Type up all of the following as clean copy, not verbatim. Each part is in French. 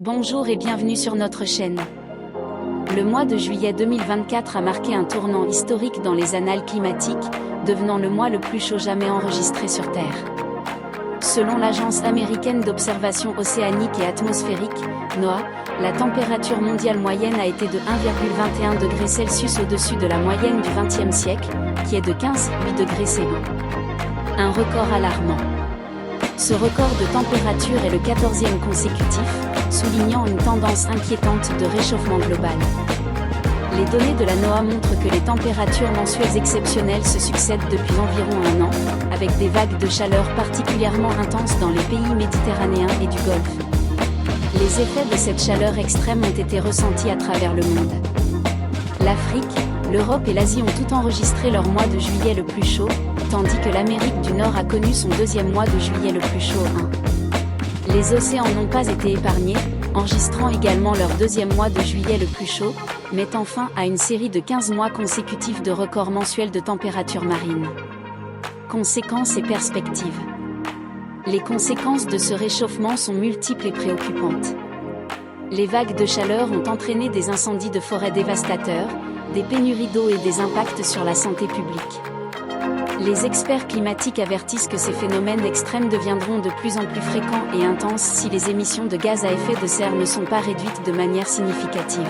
Bonjour et bienvenue sur notre chaîne. Le mois de juillet 2024 a marqué un tournant historique dans les annales climatiques, devenant le mois le plus chaud jamais enregistré sur Terre. Selon l'Agence américaine d'observation océanique et atmosphérique, NOAA, la température mondiale moyenne a été de 1,21 degrés Celsius au-dessus de la moyenne du XXe siècle, qui est de 15,8 degrés C. Un record alarmant. Ce record de température est le 14e consécutif, soulignant une tendance inquiétante de réchauffement global. Les données de la NOAA montrent que les températures mensuelles exceptionnelles se succèdent depuis environ un an, avec des vagues de chaleur particulièrement intenses dans les pays méditerranéens et du Golfe. Les effets de cette chaleur extrême ont été ressentis à travers le monde. L'Afrique, l'Europe et l'Asie ont tout enregistré leur mois de juillet le plus chaud, tandis que l'Amérique du Nord a connu son deuxième mois de juillet le plus chaud. Les océans n'ont pas été épargnés, enregistrant également leur deuxième mois de juillet le plus chaud, mettant fin à une série de 15 mois consécutifs de records mensuels de température marine. Conséquences et perspectives. Les conséquences de ce réchauffement sont multiples et préoccupantes. Les vagues de chaleur ont entraîné des incendies de forêt dévastateurs, des pénuries d'eau et des impacts sur la santé publique. Les experts climatiques avertissent que ces phénomènes extrêmes deviendront de plus en plus fréquents et intenses si les émissions de gaz à effet de serre ne sont pas réduites de manière significative.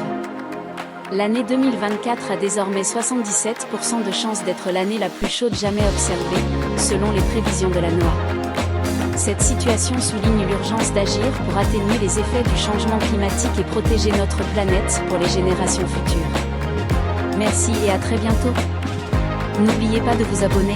L'année 2024 a désormais 77% de chances d'être l'année la plus chaude jamais observée, selon les prévisions de la NOAA. Cette situation souligne l'urgence d'agir pour atténuer les effets du changement climatique et protéger notre planète pour les générations futures. Merci et à très bientôt. N'oubliez pas de vous abonner.